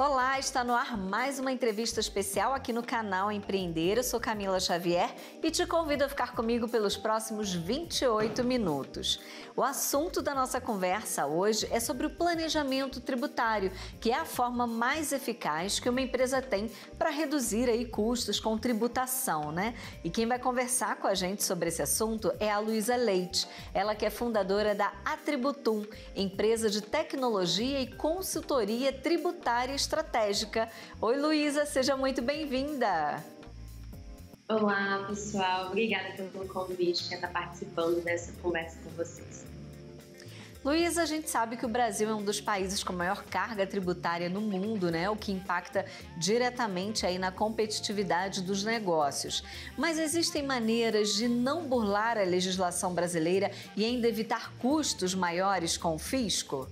Olá, está no ar mais uma entrevista especial aqui no canal Empreender. Eu sou Camila Xavier e te convido a ficar comigo pelos próximos 28 minutos. O assunto da nossa conversa hoje é sobre o planejamento tributário, que é a forma mais eficaz que uma empresa tem para reduzir aí custos com tributação, né? E quem vai conversar com a gente sobre esse assunto é a Luísa Leite, ela que é fundadora da Atributum, empresa de tecnologia e consultoria tributária estratégica. Oi, Luísa, seja muito bem-vinda. Olá, pessoal. Obrigada pelo convite, por estar participando dessa conversa com vocês. Luísa, a gente sabe que o Brasil é um dos países com maior carga tributária no mundo, né? O que impacta diretamente aí na competitividade dos negócios. Mas existem maneiras de não burlar a legislação brasileira e ainda evitar custos maiores com o fisco?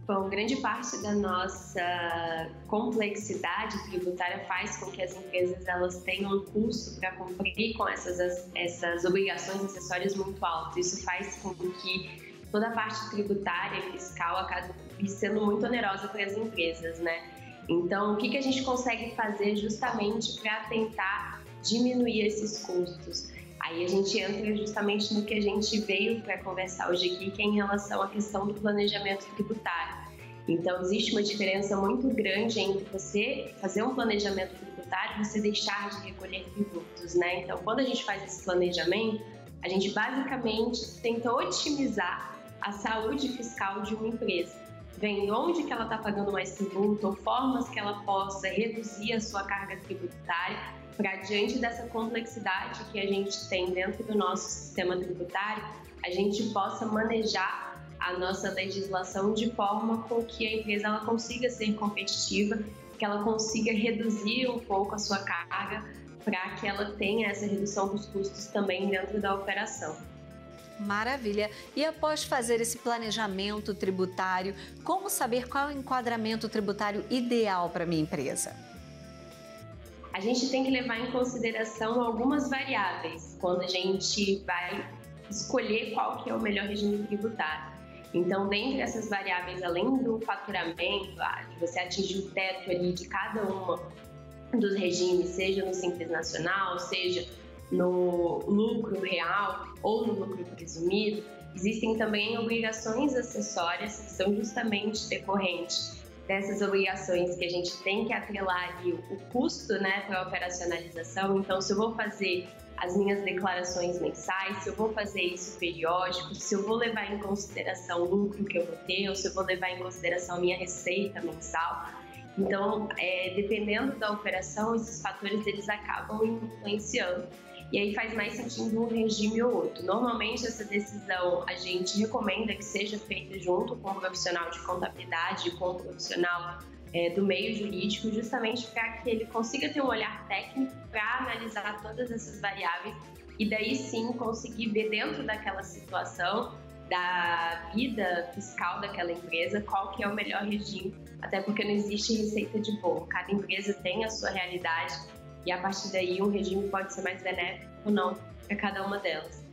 Bom, grande parte da nossa complexidade tributária faz com que as empresas elas tenham um custo para cumprir com essas obrigações acessórias muito alto. Isso faz com que toda a parte tributária e fiscal acabe sendo muito onerosa para as empresas, né? Então, o que a gente consegue fazer justamente para tentar diminuir esses custos? Aí a gente entra justamente no que a gente veio para conversar hoje aqui, que é em relação à questão do planejamento tributário. Então, existe uma diferença muito grande entre você fazer um planejamento tributário e você deixar de recolher tributos, né? Então, quando a gente faz esse planejamento, a gente basicamente tenta otimizar a saúde fiscal de uma empresa. Vem onde que ela está pagando mais tributo ou formas que ela possa reduzir a sua carga tributária para diante dessa complexidade que a gente tem dentro do nosso sistema tributário, a gente possa manejar a nossa legislação de forma com que a empresa ela consiga ser competitiva, que ela consiga reduzir um pouco a sua carga para que ela tenha essa redução dos custos também dentro da operação. Maravilha! E após fazer esse planejamento tributário, como saber qual é o enquadramento tributário ideal para a minha empresa? A gente tem que levar em consideração algumas variáveis quando a gente vai escolher qual que é o melhor regime tributário. Então, dentre essas variáveis, além do faturamento, de você atingir o teto ali de cada uma dos regimes, seja no Simples Nacional, seja no lucro real ou no lucro presumido, existem também obrigações acessórias que são justamente decorrentes dessas obrigações que a gente tem que atrelar ali o custo, né, para a operacionalização. Então, se eu vou fazer as minhas declarações mensais, se eu vou fazer isso periódico, se eu vou levar em consideração o lucro que eu vou ter, ou se eu vou levar em consideração a minha receita mensal. Então, dependendo da operação, esses fatores eles acabam influenciando. E aí faz mais sentido um regime ou outro. Normalmente essa decisão a gente recomenda que seja feita junto com um profissional de contabilidade, com um profissional do meio jurídico, justamente para que ele consiga ter um olhar técnico para analisar todas essas variáveis e daí sim conseguir ver dentro daquela situação da vida fiscal daquela empresa qual que é o melhor regime, até porque não existe receita de bolo. Cada empresa tem a sua realidade e a partir daí um regime pode ser mais benéfico ou não para cada uma delas.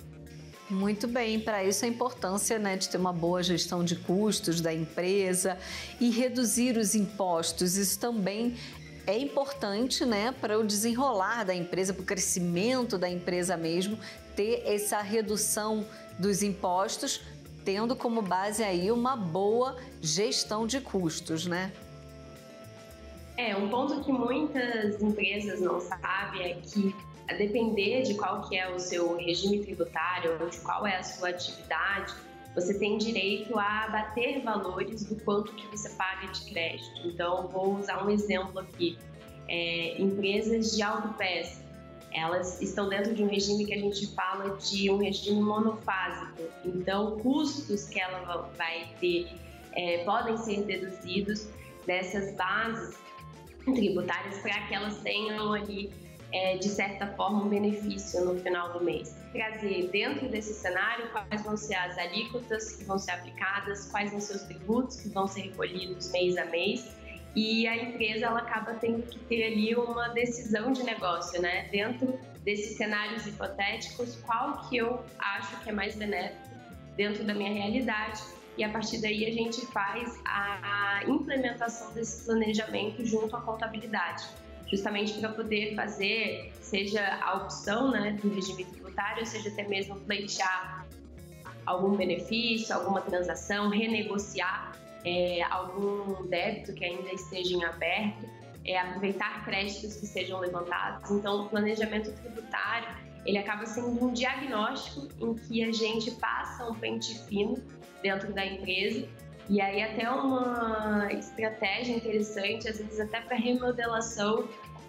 Muito bem, para isso a importância, né, de ter uma boa gestão de custos da empresa e reduzir os impostos. Isso também é importante, né, para o desenrolar da empresa, para o crescimento da empresa mesmo, ter essa redução dos impostos, tendo como base aí uma boa gestão de custos, né? Um ponto que muitas empresas não sabem é que, a depender de qual que é o seu regime tributário ou de qual é a sua atividade, você tem direito a abater valores do quanto que você paga de crédito. Então, vou usar um exemplo aqui. Empresas de autopeça, elas estão dentro de um regime que a gente fala de um regime monofásico. Então, custos que ela vai ter podem ser deduzidos dessas bases tributárias para que elas tenham ali, de certa forma, um benefício no final do mês. Trazer dentro desse cenário quais vão ser as alíquotas que vão ser aplicadas, quais vão ser os tributos que vão ser recolhidos mês a mês, e a empresa ela acaba tendo que ter ali uma decisão de negócio, né? Dentro desses cenários hipotéticos, qual que eu acho que é mais benéfico dentro da minha realidade e a partir daí a gente faz a implementação desse planejamento junto à contabilidade, justamente para poder fazer, seja a opção, né, do regime tributário, seja até mesmo pleitear algum benefício, alguma transação, renegociar algum débito que ainda esteja em aberto, aproveitar créditos que sejam levantados. Então, o planejamento tributário, ele acaba sendo um diagnóstico em que a gente passa um pente fino dentro da empresa, e aí até uma estratégia interessante, às vezes até para remodelação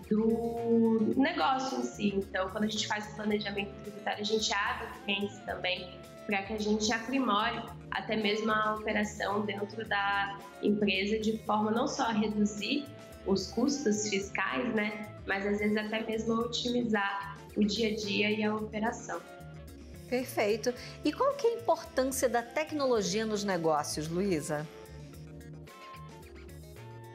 do negócio em si. Então, quando a gente faz o planejamento tributário, a gente abre clientes também para que a gente aprimore até mesmo a operação dentro da empresa, de forma não só a reduzir os custos fiscais, né, mas às vezes até mesmo otimizar o dia a dia e a operação. Perfeito. E qual que é a importância da tecnologia nos negócios, Luísa?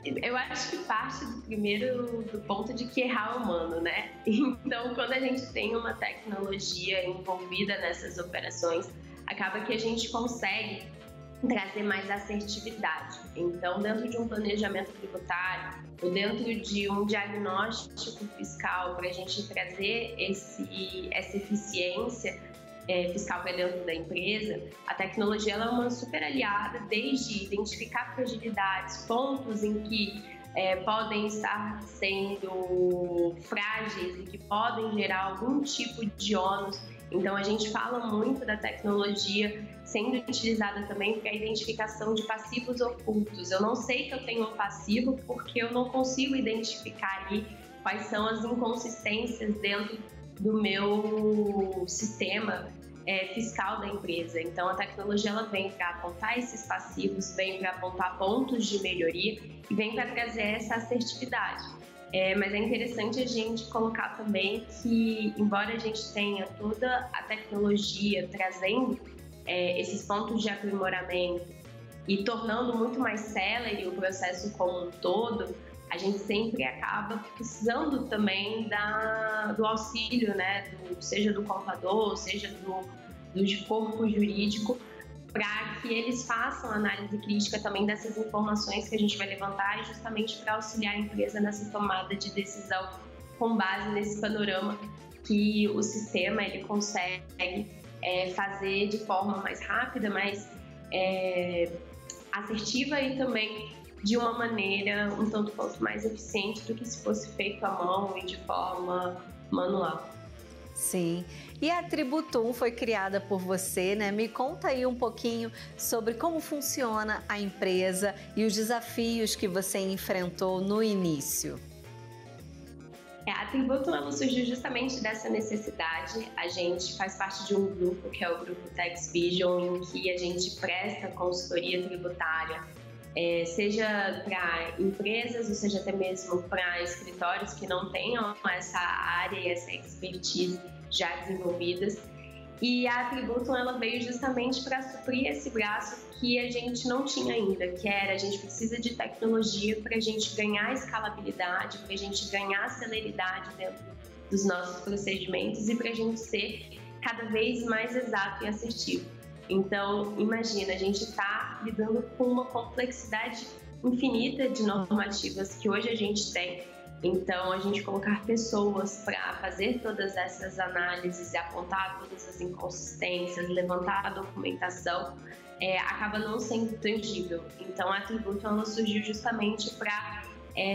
Eu acho que parte do ponto de que errar é humano, né? Então, quando a gente tem uma tecnologia envolvida nessas operações, acaba que a gente consegue trazer mais assertividade. Então, dentro de um planejamento tributário ou dentro de um diagnóstico fiscal, para a gente trazer essa eficiência fiscal para dentro da empresa, a tecnologia ela é uma super aliada, desde identificar fragilidades, pontos em que podem estar sendo frágeis e que podem gerar algum tipo de ônus. Então, a gente fala muito da tecnologia sendo utilizada também para a identificação de passivos ocultos. Eu não sei que eu tenho um passivo porque eu não consigo identificar ali quais são as inconsistências dentro do meu sistema fiscal da empresa. Então, a tecnologia ela vem para apontar esses passivos, vem para apontar pontos de melhoria e vem para trazer essa assertividade. Mas é interessante a gente colocar também que, embora a gente tenha toda a tecnologia trazendo esses pontos de aprimoramento e tornando muito mais célere o processo como um todo, a gente sempre acaba precisando também do auxílio, né, seja do contador, seja do corpo jurídico, para que eles façam análise crítica também dessas informações que a gente vai levantar, justamente para auxiliar a empresa nessa tomada de decisão com base nesse panorama que o sistema ele consegue fazer de forma mais rápida, mais assertiva e também de uma maneira um tanto quanto mais eficiente do que se fosse feito à mão e de forma manual. Sim. E a Tributum foi criada por você, né? Me conta aí um pouquinho sobre como funciona a empresa e os desafios que você enfrentou no início. A Tributum ela surgiu justamente dessa necessidade. A gente faz parte de um grupo que é o grupo Tax Vision, em que a gente presta consultoria tributária, seja para empresas ou seja até mesmo para escritórios que não tenham essa área e essa expertise já desenvolvidas. E a Tributum ela veio justamente para suprir esse braço que a gente não tinha ainda, que era a gente precisa de tecnologia para a gente ganhar escalabilidade, para a gente ganhar celeridade dentro dos nossos procedimentos e para a gente ser cada vez mais exato e assertivo. Então, imagina, a gente está lidando com uma complexidade infinita de normativas que hoje a gente tem. Então, a gente colocar pessoas para fazer todas essas análises e apontar todas as inconsistências, levantar a documentação, acaba não sendo tangível. Então, a Tributum ela surgiu justamente para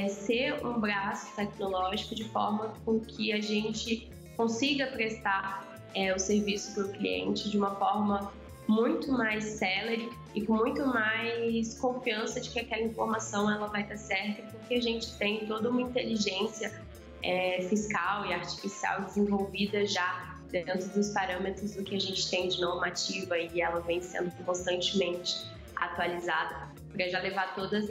ser um braço tecnológico de forma com que a gente consiga prestar o serviço para o cliente de uma forma muito mais célere e com muito mais confiança de que aquela informação ela vai estar certa, porque a gente tem toda uma inteligência fiscal e artificial desenvolvida já dentro dos parâmetros do que a gente tem de normativa e ela vem sendo constantemente atualizada para já levar todos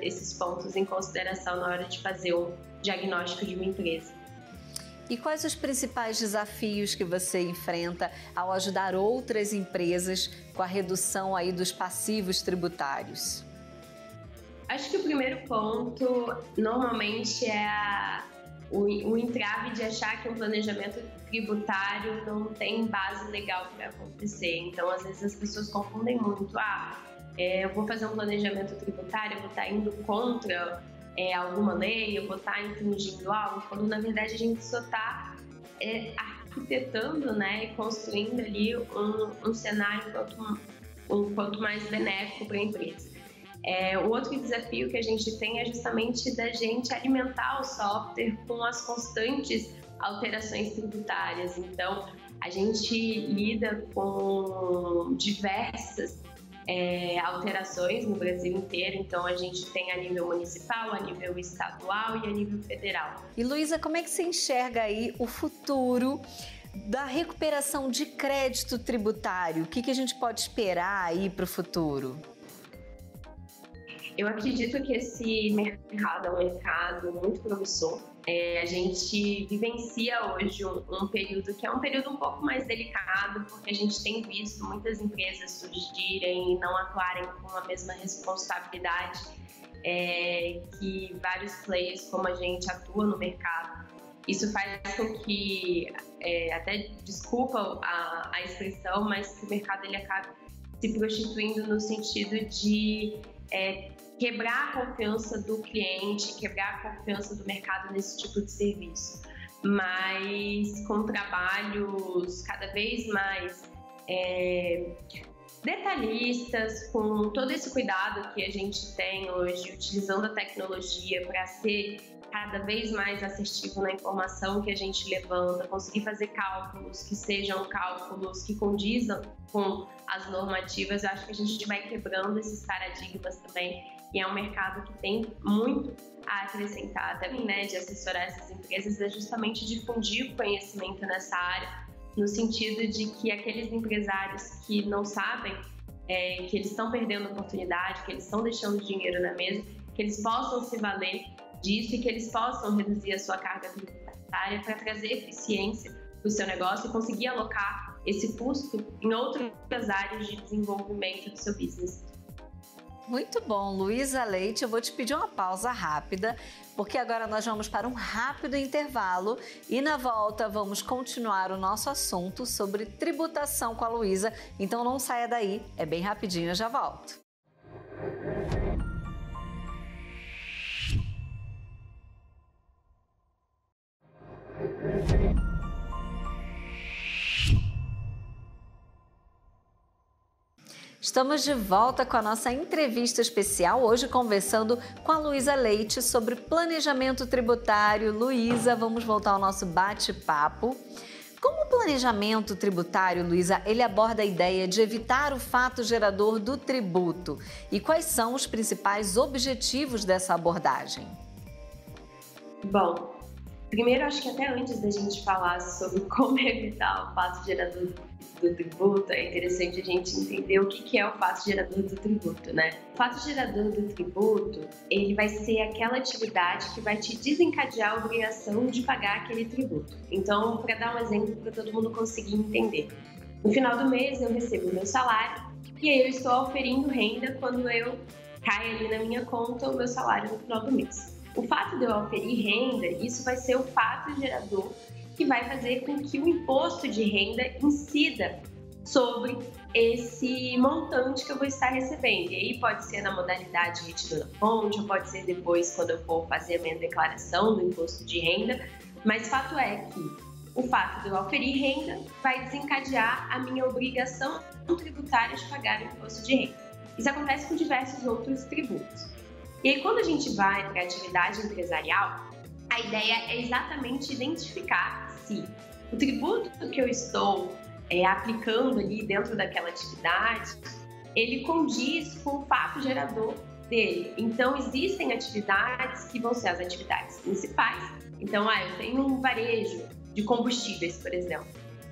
esses pontos em consideração na hora de fazer o diagnóstico de uma empresa. E quais os principais desafios que você enfrenta ao ajudar outras empresas com a redução aí dos passivos tributários? Acho que o primeiro ponto normalmente é o entrave de achar que um planejamento tributário não tem base legal para acontecer. Então, às vezes as pessoas confundem muito. Eu vou fazer um planejamento tributário, eu vou estar indo contra alguma lei, eu vou estar infringindo algo, quando na verdade a gente só está arquitetando, né, e construindo ali um cenário quanto mais benéfico para a empresa. O outro desafio que a gente tem é justamente da gente alimentar o software com as constantes alterações tributárias. Então, a gente lida com diversas alterações no Brasil inteiro. Então, a gente tem a nível municipal, a nível estadual e a nível federal. E, Luísa, como é que você enxerga aí o futuro da recuperação de crédito tributário? O que a gente pode esperar aí para o futuro? Eu acredito que esse mercado é um mercado muito promissor. A gente vivencia hoje um período que é um período um pouco mais delicado, porque a gente tem visto muitas empresas surgirem e não atuarem com a mesma responsabilidade que vários players como a gente atua no mercado. Isso faz com que, até desculpa a expressão, mas que o mercado ele acabe se prostituindo no sentido de quebrar a confiança do cliente, quebrar a confiança do mercado nesse tipo de serviço. Mas com trabalhos cada vez mais detalhistas, com todo esse cuidado que a gente tem hoje, utilizando a tecnologia para ser cada vez mais assertivo na informação que a gente levanta, conseguir fazer cálculos que sejam cálculos que condizam com as normativas. Eu acho que a gente vai quebrando esses paradigmas também, e é um mercado que tem muito a acrescentar também, né, de assessorar essas empresas, é justamente difundir o conhecimento nessa área, no sentido de que aqueles empresários que não sabem que eles estão perdendo oportunidade, que eles estão deixando dinheiro na mesa, que eles possam se valer disso e que eles possam reduzir a sua carga tributária para trazer eficiência para o seu negócio e conseguir alocar esse custo em outras áreas de desenvolvimento do seu business. Muito bom, Luísa Leite. Eu vou te pedir uma pausa rápida, porque agora nós vamos para um rápido intervalo e na volta vamos continuar o nosso assunto sobre tributação com a Luísa. Então não saia daí, é bem rapidinho, eu já volto. Estamos de volta com a nossa entrevista especial, hoje conversando com a Luísa Leite sobre planejamento tributário. Luísa, vamos voltar ao nosso bate-papo. Como o planejamento tributário, Luísa, ele aborda a ideia de evitar o fato gerador do tributo? E quais são os principais objetivos dessa abordagem? Bom, primeiro acho que até antes da gente falar sobre como evitar o fato gerador do tributo, é interessante a gente entender o que é o fato gerador do tributo, né? O fato gerador do tributo, ele vai ser aquela atividade que vai te desencadear a obrigação de pagar aquele tributo. Então, para dar um exemplo para todo mundo conseguir entender. No final do mês, eu recebo o meu salário e aí eu estou auferindo renda quando eu caio ali na minha conta o meu salário no final do mês. O fato de eu auferir renda, isso vai ser o fato gerador que vai fazer com que o imposto de renda incida sobre esse montante que eu vou estar recebendo. E aí pode ser na modalidade retiro na fonte, ou pode ser depois quando eu for fazer a minha declaração do imposto de renda, mas fato é que o fato de eu auferir renda vai desencadear a minha obrigação tributária de pagar o imposto de renda. Isso acontece com diversos outros tributos. E aí quando a gente vai para a atividade empresarial, a ideia é exatamente identificar se o tributo que eu estou aplicando ali dentro daquela atividade, ele condiz com o fato gerador dele. Então, existem atividades que vão ser as atividades principais. Então, eu tenho um varejo de combustíveis, por exemplo.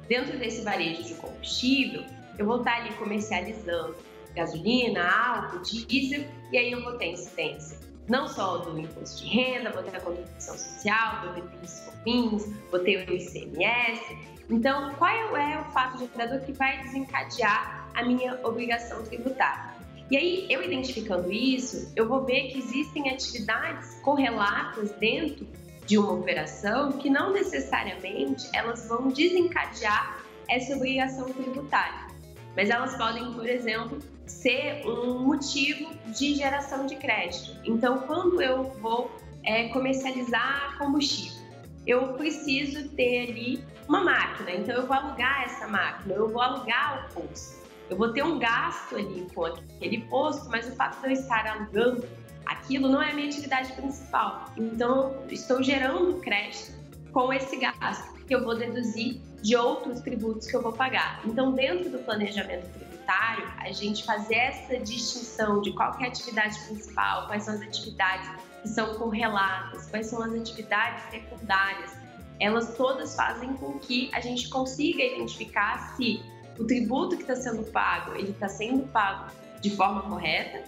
Dentro desse varejo de combustível, eu vou estar ali comercializando gasolina, álcool, diesel, e aí eu vou ter incidência não só do imposto de renda, vou ter a contribuição social, vou ter PIS/COFINS, vou ter o ICMS. Então, qual é o fato gerador que vai desencadear a minha obrigação tributária? E aí, eu identificando isso, eu vou ver que existem atividades correlatas dentro de uma operação que não necessariamente elas vão desencadear essa obrigação tributária, mas elas podem, por exemplo, ser um motivo de geração de crédito. Então, quando eu vou comercializar combustível, eu preciso ter ali uma máquina, então eu vou alugar essa máquina, eu vou alugar o posto. Eu vou ter um gasto ali com aquele posto, mas o fato de eu estar alugando aquilo não é a minha atividade principal. Então, eu estou gerando crédito com esse gasto que eu vou deduzir de outros tributos que eu vou pagar. Então, dentro do planejamento tributário, a gente fazer essa distinção de qual que é a atividade principal, quais são as atividades que são correlatas, quais são as atividades secundárias, elas todas fazem com que a gente consiga identificar se o tributo que está sendo pago, ele está sendo pago de forma correta,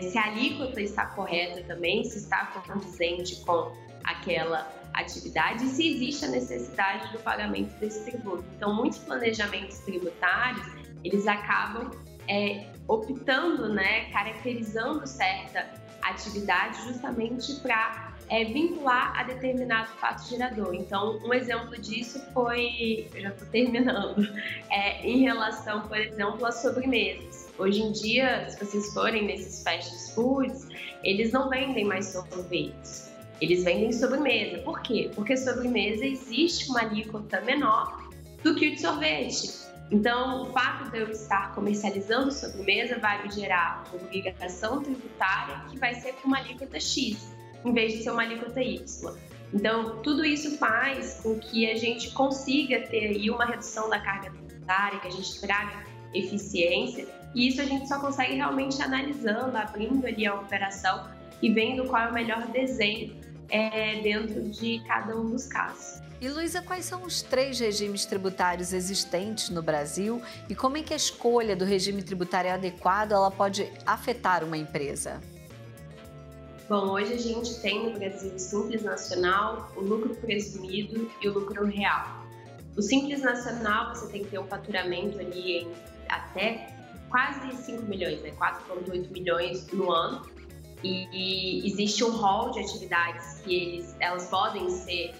se a alíquota está correta também, se está condizente com aquela atividade e se existe a necessidade do pagamento desse tributo. Então, muitos planejamentos tributários, eles acabam optando, né, caracterizando certa atividade justamente para vincular a determinado fato gerador. Então, um exemplo disso foi, eu já estou terminando, em relação, por exemplo, às sobremesas. Hoje em dia, se vocês forem nesses fast foods, eles não vendem mais sorvetes, eles vendem sobremesa. Por quê? Porque sobremesa existe uma alíquota menor do que o de sorvete. Então, o fato de eu estar comercializando sobremesa vai me gerar uma obrigação tributária que vai ser com uma alíquota X, em vez de ser uma alíquota Y. Então, tudo isso faz com que a gente consiga ter aí uma redução da carga tributária, que a gente traga eficiência, e isso a gente só consegue realmente analisando, abrindo ali a operação e vendo qual é o melhor desenho dentro de cada um dos casos. E Luísa, quais são os 3 regimes tributários existentes no Brasil e como é que a escolha do regime tributário adequado ela pode afetar uma empresa? Bom, hoje a gente tem no Brasil o Simples Nacional, o lucro presumido e o lucro real. O Simples Nacional, você tem que ter um faturamento ali em até quase 5 milhões, né? 4,8 milhões no ano. E existe um rol de atividades que elas podem ser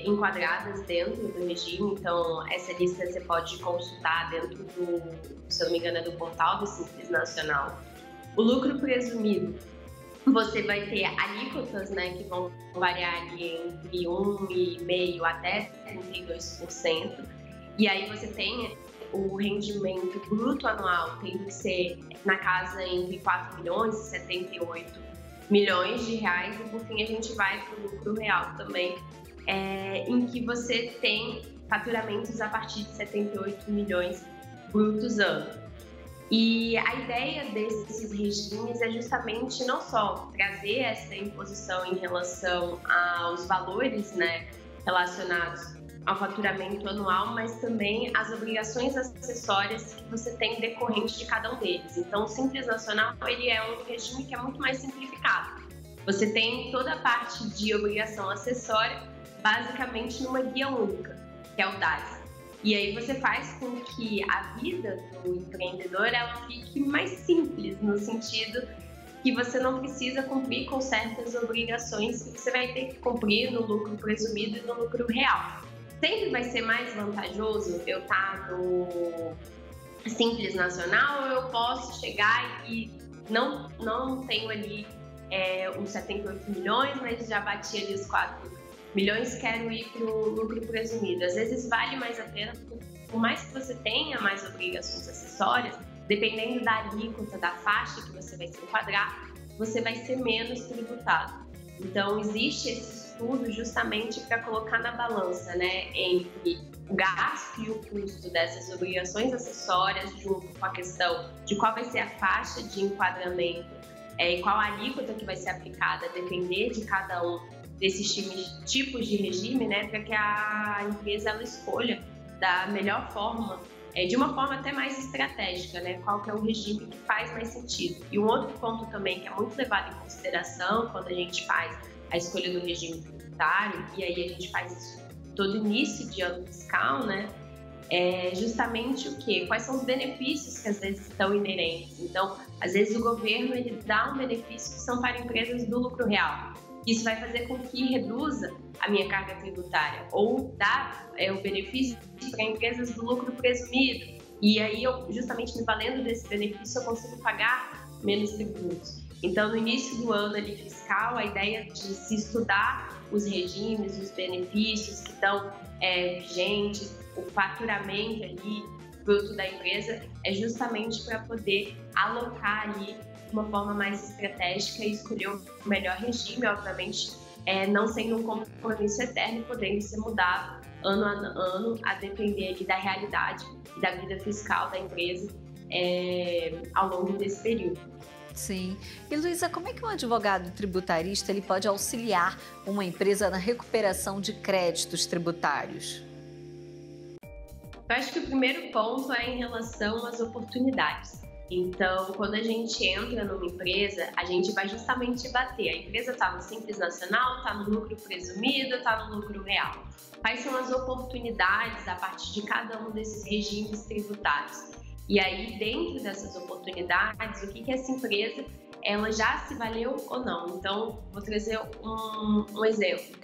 enquadradas dentro do regime. Então, essa lista você pode consultar dentro do, se eu não me engano, do portal do Simples Nacional. O lucro presumido, você vai ter alíquotas, né, que vão variar ali entre 1,5% até 32%. E aí você tem o rendimento bruto anual tendo que ser na casa entre 4 milhões e 78 milhões de reais. E por fim a gente vai para o lucro real também, em que você tem faturamentos a partir de 78 milhões brutos ano. E a ideia desses regimes é justamente não só trazer essa imposição em relação aos valores, né, relacionados ao faturamento anual, mas também as obrigações acessórias que você tem decorrente de cada um deles. Então, o Simples Nacional ele é um regime que é muito mais simplificado. Você tem toda a parte de obrigação acessória basicamente numa guia única, que é o DAS. E aí você faz com que a vida do empreendedor ela fique mais simples, no sentido que você não precisa cumprir com certas obrigações que você vai ter que cumprir no lucro presumido e no lucro real. Sempre vai ser mais vantajoso eu estar no Simples Nacional, ou eu posso chegar e não tenho ali uns 78 milhões, mas já bati ali os 4 milhões, quero ir para o lucro presumido. Às vezes vale mais a pena, por mais que você tenha mais obrigações acessórias, dependendo da alíquota, da faixa que você vai se enquadrar, você vai ser menos tributado. Então, existe esse estudo justamente para colocar na balança, né, entre o gasto e o custo dessas obrigações acessórias, junto com a questão de qual vai ser a faixa de enquadramento e qual a alíquota que vai ser aplicada, a depender de cada um desses tipos de regime, né, para que a empresa ela escolha da melhor forma, de uma forma até mais estratégica, né, qual que é o regime que faz mais sentido. E um outro ponto também que é muito levado em consideração quando a gente faz a escolha do regime tributário, e aí a gente faz isso todo início de ano fiscal, né, é justamente o quê? Quais são os benefícios que às vezes estão inerentes. Então, às vezes o governo ele dá um benefício que são para empresas do lucro real, Isso vai fazer com que reduza a minha carga tributária ou dá o benefício para empresas do lucro presumido. E aí, justamente me valendo desse benefício, eu consigo pagar menos tributos. Então, no início do ano ali, fiscal, a ideia de se estudar os regimes, os benefícios que estão vigentes, o faturamento ali, fruto da empresa, é justamente para poder alocar ali de uma forma mais estratégica e escolher o melhor regime, obviamente, não sendo um compromisso eterno, podendo ser mudado ano a ano, a depender ali da realidade e da vida fiscal da empresa ao longo desse período. Sim. E Luísa, como é que um advogado tributarista ele pode auxiliar uma empresa na recuperação de créditos tributários? Eu acho que o primeiro ponto é em relação às oportunidades. Então, quando a gente entra numa empresa, a gente vai justamente bater. A empresa está no Simples Nacional, está no lucro presumido, está no lucro real. Quais são as oportunidades a partir de cada um desses regimes tributários? E aí, dentro dessas oportunidades, o que essa empresa ela já se valeu ou não? Então, vou trazer um exemplo.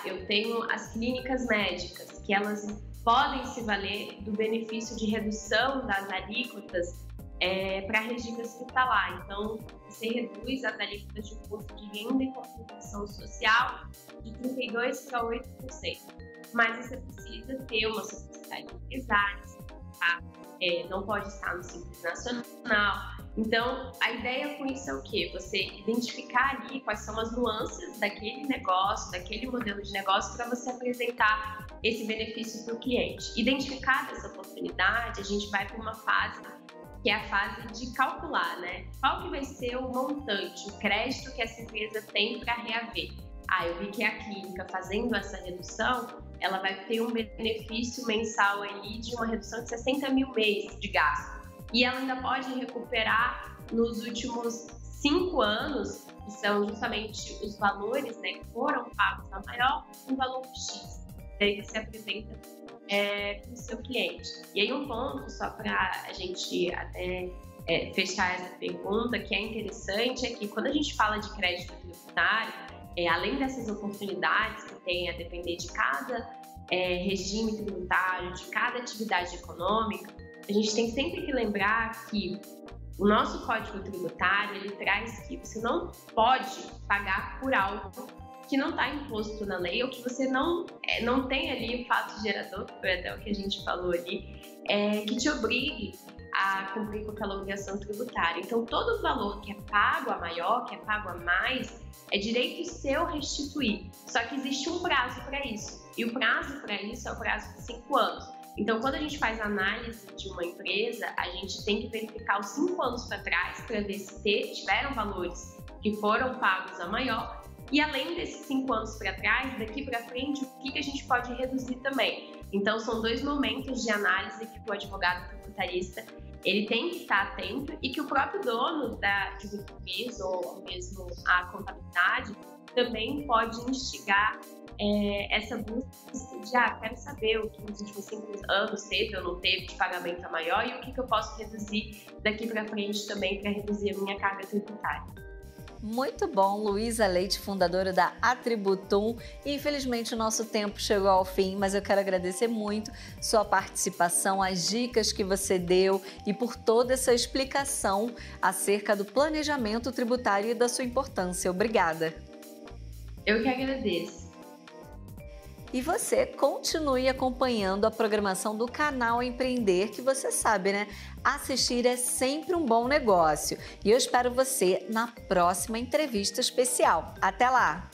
Eu tenho as clínicas médicas, que elas podem se valer do benefício de redução das alíquotas para regime hospitalar. Então, você reduz as alíquotas de imposto de renda e contribuição social de 32% para 8%. Mas você precisa ter uma sociedade empresária, tá? Não pode estar no Simples Nacional. Então, a ideia com isso é o quê? Você identificar ali quais são as nuances daquele negócio, daquele modelo de negócio para você apresentar esse benefício para o cliente. Identificada essa oportunidade, a gente vai para uma fase que é a fase de calcular, né? Qual que vai ser o montante, o crédito que essa empresa tem para reaver? Eu vi que a clínica fazendo essa redução, ela vai ter um benefício mensal aí de uma redução de 60 mil mês de gasto. E ela ainda pode recuperar nos últimos 5 anos, que são justamente os valores, né, que foram pagos a maior, um valor X. Daí você apresenta para o seu cliente. E aí um ponto, só para a gente até fechar essa pergunta, que é interessante, é que quando a gente fala de crédito tributário, além dessas oportunidades que tem a depender de cada regime tributário, de cada atividade econômica, a gente tem sempre que lembrar que o nosso Código Tributário, ele traz que você não pode pagar por algo que não está imposto na lei ou que você não tem ali o fato gerador, que foi até o que a gente falou ali, que te obrigue a cumprir com aquela obrigação tributária. Então, todo o valor que é pago a maior, que é pago a mais, é direito seu restituir. Só que existe um prazo para isso. E o prazo para isso é o prazo de 5 anos. Então, quando a gente faz análise de uma empresa, a gente tem que verificar os 5 anos para trás para ver se tiveram valores que foram pagos a maior. E além desses 5 anos para trás, daqui para frente, o que a gente pode reduzir também? Então, são 2 momentos de análise que o advogado tributarista ele tem que estar atento e que o próprio dono de uma empresa ou mesmo a contabilidade também pode instigar essa busca de quero saber o que nos últimos 5 anos teve ou não teve de pagamento a maior e o que eu posso reduzir daqui para frente também para reduzir a minha carga tributária. Muito bom, Luísa Leite, fundadora da Atributum. Infelizmente o nosso tempo chegou ao fim, mas eu quero agradecer muito sua participação, as dicas que você deu e por toda essa explicação acerca do planejamento tributário e da sua importância. Obrigada. Eu que agradeço. E você continue acompanhando a programação do canal Empreender, que você sabe, né? Assistir é sempre um bom negócio. E eu espero você na próxima entrevista especial. Até lá!